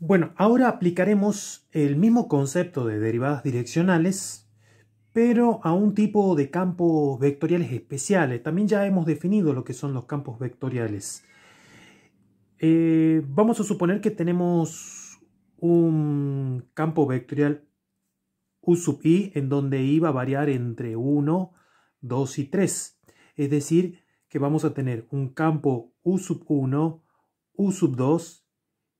Bueno, ahora aplicaremos el mismo concepto de derivadas direccionales, pero a un tipo de campos vectoriales especiales. También ya hemos definido lo que son los campos vectoriales. Vamos a suponer que tenemos un campo vectorial U sub i en donde i va a variar entre 1, 2 y 3. Es decir, que vamos a tener un campo U sub 1, U sub 2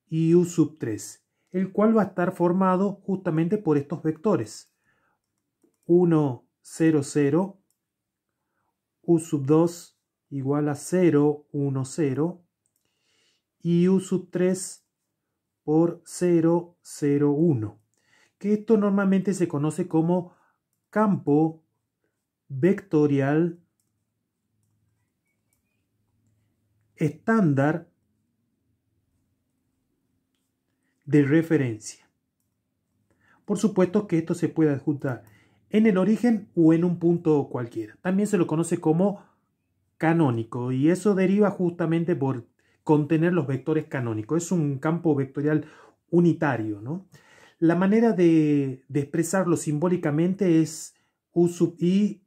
y U sub 3, el cual va a estar formado justamente por estos vectores. 1, 0, 0, U sub 2 igual a 0, 1, 0, y U sub 3 por 0, 0, 1. Que esto normalmente se conoce como campo vectorial estándar de referencia. Por supuesto que esto se puede adjuntar en el origen o en un punto cualquiera. También se lo conoce como canónico y eso deriva justamente por contener los vectores canónicos. Es un campo vectorial unitario, ¿no? La manera de expresarlo simbólicamente es U sub i.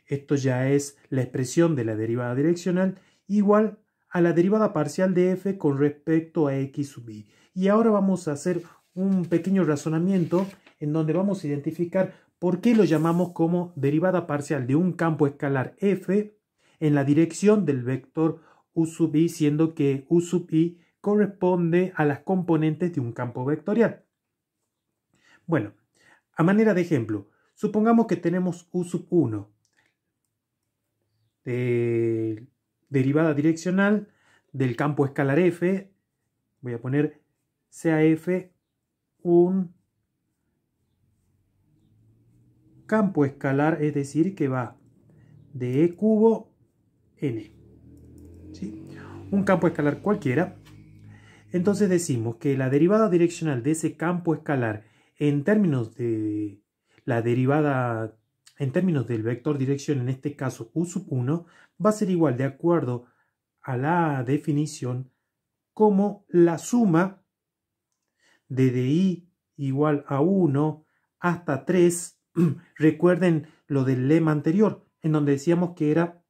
Esto ya es la expresión de la derivada direccional igual a la derivada parcial de f con respecto a x sub i. Y ahora vamos a hacer un pequeño razonamiento en donde vamos a identificar por qué lo llamamos como derivada parcial de un campo escalar f en la dirección del vector u sub i, siendo que u sub i corresponde a las componentes de un campo vectorial. Bueno, a manera de ejemplo, supongamos que tenemos u sub 1. Derivada direccional del campo escalar f, voy a poner sea f un campo escalar, es decir, que va de e cubo n, ¿sí? Un campo escalar cualquiera. Entonces decimos que la derivada direccional de ese campo escalar en términos de la derivada en términos del vector dirección, en este caso u sub 1, va a ser igual, de acuerdo a la definición, como la suma de i igual a 1 hasta 3. Recuerden lo del lema anterior, en donde decíamos que era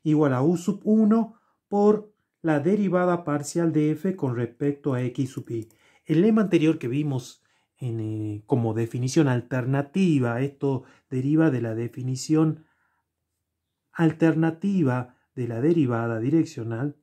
igual a u sub 1 por la derivada parcial de f con respecto a x sub i. El lema anterior que vimos como definición alternativa, esto deriva de la definición alternativa de la derivada direccional,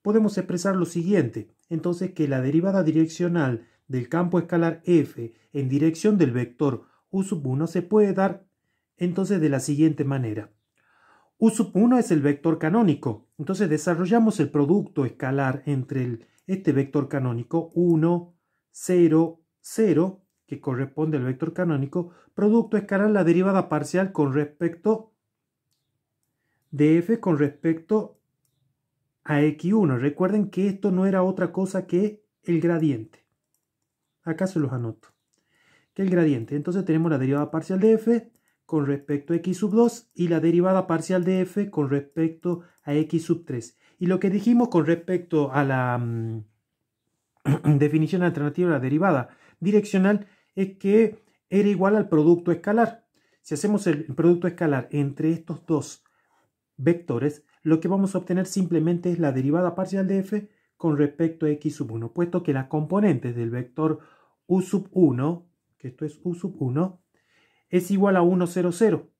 podemos expresar lo siguiente. Entonces, que la derivada direccional del campo escalar f en dirección del vector u sub 1 se puede dar entonces de la siguiente manera. U sub 1 es el vector canónico. Entonces desarrollamos el producto escalar entre este vector canónico 1, 0, 0, que corresponde al vector canónico, producto escalar la derivada parcial con respecto de f con respecto a x1. Recuerden que esto no era otra cosa que el gradiente. Acá se los anoto. Que el gradiente. Entonces tenemos la derivada parcial de f con respecto a x sub 2 y la derivada parcial de f con respecto a x sub 3. Y lo que dijimos con respecto a la definición alternativa de la derivada direccional es que era igual al producto escalar. Si hacemos el producto escalar entre estos dos vectores, lo que vamos a obtener simplemente es la derivada parcial de f con respecto a x sub 1, puesto que las componentes del vector u sub 1, que esto es u sub 1, es igual a 1, 0, 0.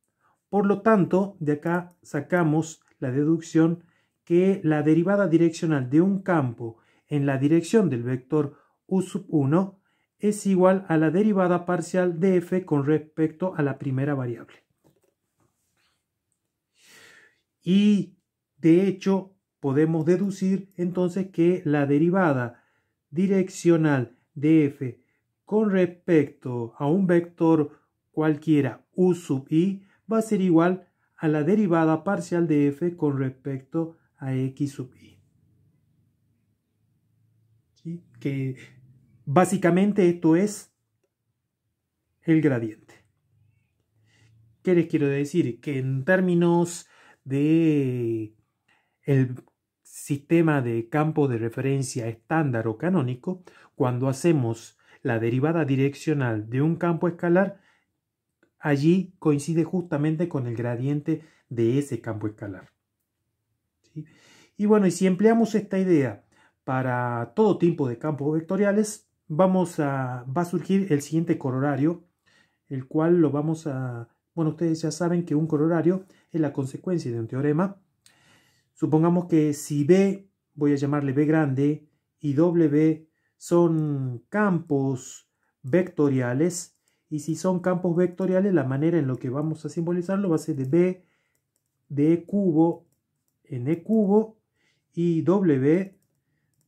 Por lo tanto, de acá sacamos la deducción que la derivada direccional de un campo en la dirección del vector u sub 1 es igual a la derivada parcial de f con respecto a la primera variable. Y de hecho podemos deducir entonces que la derivada direccional de f con respecto a un vector cualquiera u sub i va a ser igual a la derivada parcial de f con respecto a x sub i. ¿Sí? Que básicamente esto es el gradiente. ¿Qué les quiero decir? Que en términos de el sistema de campo de referencia estándar o canónico, cuando hacemos la derivada direccional de un campo escalar, allí coincide justamente con el gradiente de ese campo escalar. ¿Sí? Y bueno, y si empleamos esta idea para todo tipo de campos vectoriales, va a surgir el siguiente corolario, el cual lo vamos a... Bueno, ustedes ya saben que un corolario es la consecuencia de un teorema. Supongamos que si B, voy a llamarle B grande, y W son campos vectoriales, y si son campos vectoriales, la manera en la que vamos a simbolizarlo va a ser de B de E cubo en E cubo y W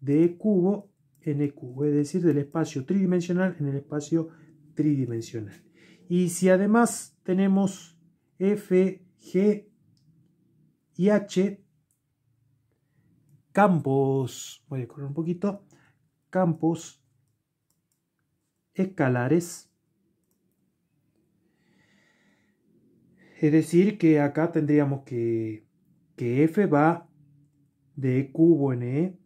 de E cubo en E cubo, es decir, del espacio tridimensional en el espacio tridimensional. Y si además tenemos F, G y H, campos, voy a correr un poquito, campos escalares, es decir, que acá tendríamos que F va de E cubo en E,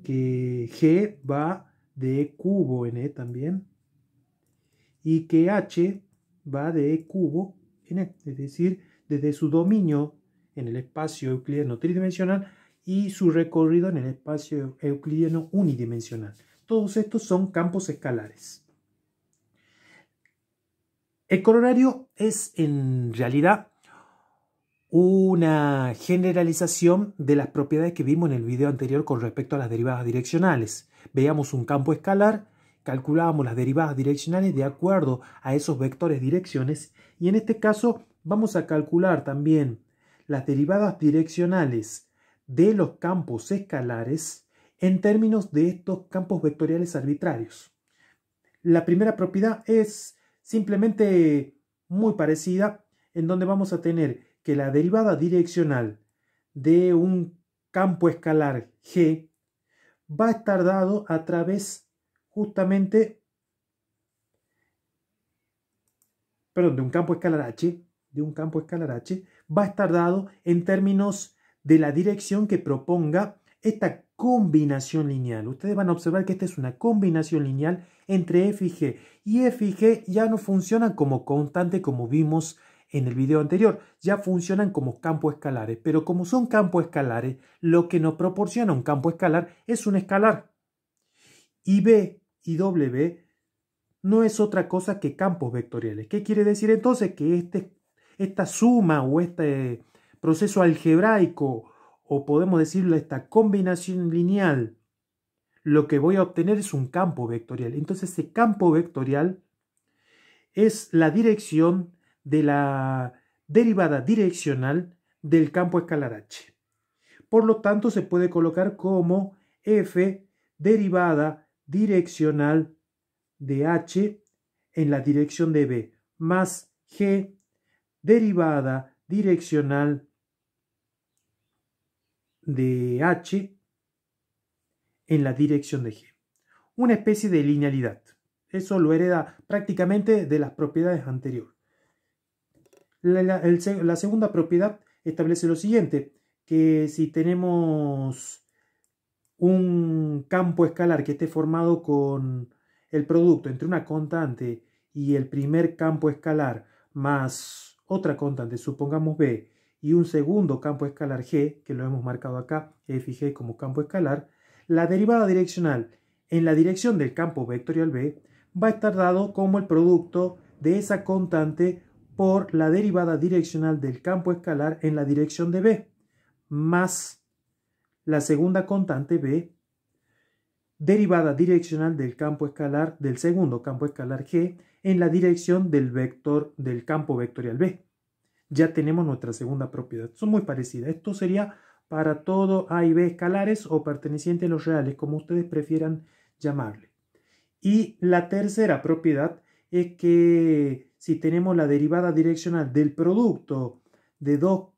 que G va de E cubo en E también, y que H va de E cubo en E, es decir, desde su dominio en el espacio euclidiano tridimensional y su recorrido en el espacio euclidiano unidimensional. Todos estos son campos escalares. El corolario es en realidad una generalización de las propiedades que vimos en el video anterior con respecto a las derivadas direccionales. Veíamos un campo escalar, calculábamos las derivadas direccionales de acuerdo a esos vectores direcciones y en este caso vamos a calcular también las derivadas direccionales de los campos escalares en términos de estos campos vectoriales arbitrarios. La primera propiedad es simplemente muy parecida, en donde vamos a tener que la derivada direccional de un campo escalar G va a estar dado a través justamente, perdón, de un campo escalar H, va a estar dado en términos de la dirección que proponga esta combinación lineal. Ustedes van a observar que esta es una combinación lineal entre F y G. Y F y G ya no funcionan como constante como vimos en el video anterior. Ya funcionan como campos escalares. Pero como son campos escalares, lo que nos proporciona un campo escalar es un escalar. Y B y W no es otra cosa que campos vectoriales. ¿Qué quiere decir entonces? Que esta suma o este proceso algebraico, o podemos decirlo, esta combinación lineal, lo que voy a obtener es un campo vectorial. Entonces ese campo vectorial es la dirección de la derivada direccional del campo escalar H. Por lo tanto se puede colocar como F derivada direccional de H en la dirección de B más G derivada direccional de H en la dirección de G. Una especie de linealidad. Eso lo hereda prácticamente de las propiedades anteriores. La segunda propiedad establece lo siguiente, que si tenemos un campo escalar que esté formado con el producto entre una constante y el primer campo escalar más otra constante, supongamos B, y un segundo campo escalar G, que lo hemos marcado acá, F y G como campo escalar, la derivada direccional en la dirección del campo vectorial B va a estar dado como el producto de esa constante por la derivada direccional del campo escalar en la dirección de B, más la segunda constante B, derivada direccional del campo escalar del segundo campo escalar G en la dirección del vector del campo vectorial B. Ya tenemos nuestra segunda propiedad. Son muy parecidas. Esto sería para todo A y B escalares o pertenecientes a los reales, como ustedes prefieran llamarle. Y la tercera propiedad es que si tenemos la derivada direccional del producto de dos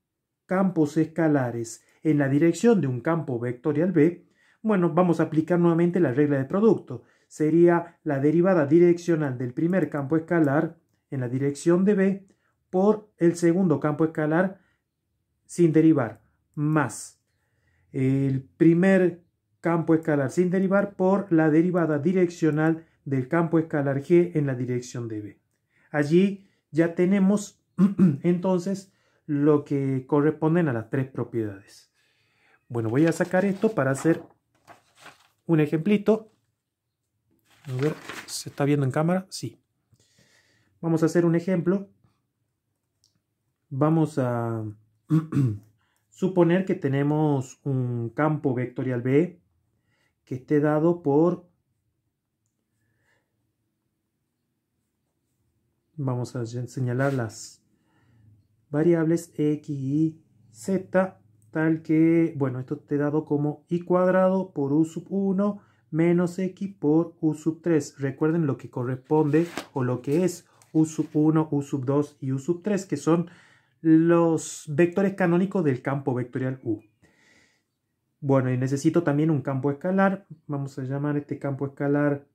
campos escalares en la dirección de un campo vectorial B, bueno, vamos a aplicar nuevamente la regla de producto. Sería la derivada direccional del primer campo escalar en la dirección de B por el segundo campo escalar sin derivar, más el primer campo escalar sin derivar por la derivada direccional del campo escalar G en la dirección de B. Allí ya tenemos entonces lo que corresponden a las tres propiedades. Bueno, voy a sacar esto para hacer un ejemplito. A ver, ¿se está viendo en cámara? Sí. Vamos a hacer un ejemplo. Vamos a suponer que tenemos un campo vectorial B que esté dado por, vamos a señalar las variables x, y, z, tal que, bueno, esto esté dado como y cuadrado por u sub 1 menos x por u sub 3. Recuerden lo que corresponde o lo que es u sub 1, u sub 2 y u sub 3, que son los vectores canónicos del campo vectorial U. Bueno, y necesito también un campo escalar. Vamos a llamar este campo escalar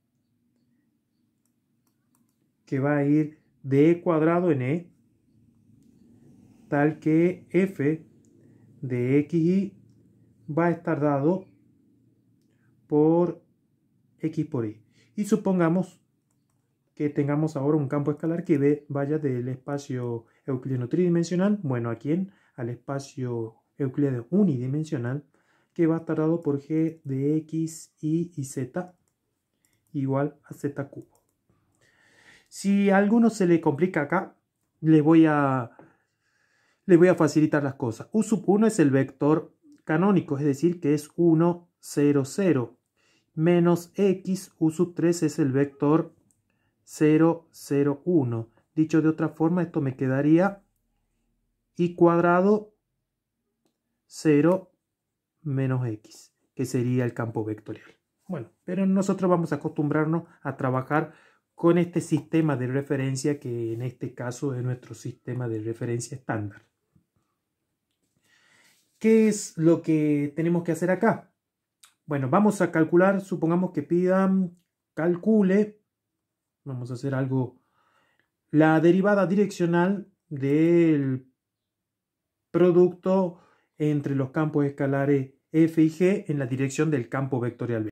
que va a ir de e cuadrado en e, tal que f de xy va a estar dado por x por y. Y supongamos que tengamos ahora un campo escalar que vaya del espacio euclidiano tridimensional, bueno, aquí al espacio euclidiano unidimensional, que va a estar dado por g de x, y z igual a z cubo. Si a alguno se le complica acá, le voy a facilitar las cosas. U sub 1 es el vector canónico, es decir, que es 1, 0, 0. Menos x, u sub 3 es el vector 0, 0, 1. Dicho de otra forma, esto me quedaría y cuadrado 0 menos x, que sería el campo vectorial. Bueno, pero nosotros vamos a acostumbrarnos a trabajar con este sistema de referencia, que en este caso es nuestro sistema de referencia estándar. ¿Qué es lo que tenemos que hacer acá? Bueno, vamos a calcular, supongamos que pidan, calcule, vamos a hacer algo, la derivada direccional del producto entre los campos escalares f y g en la dirección del campo vectorial B.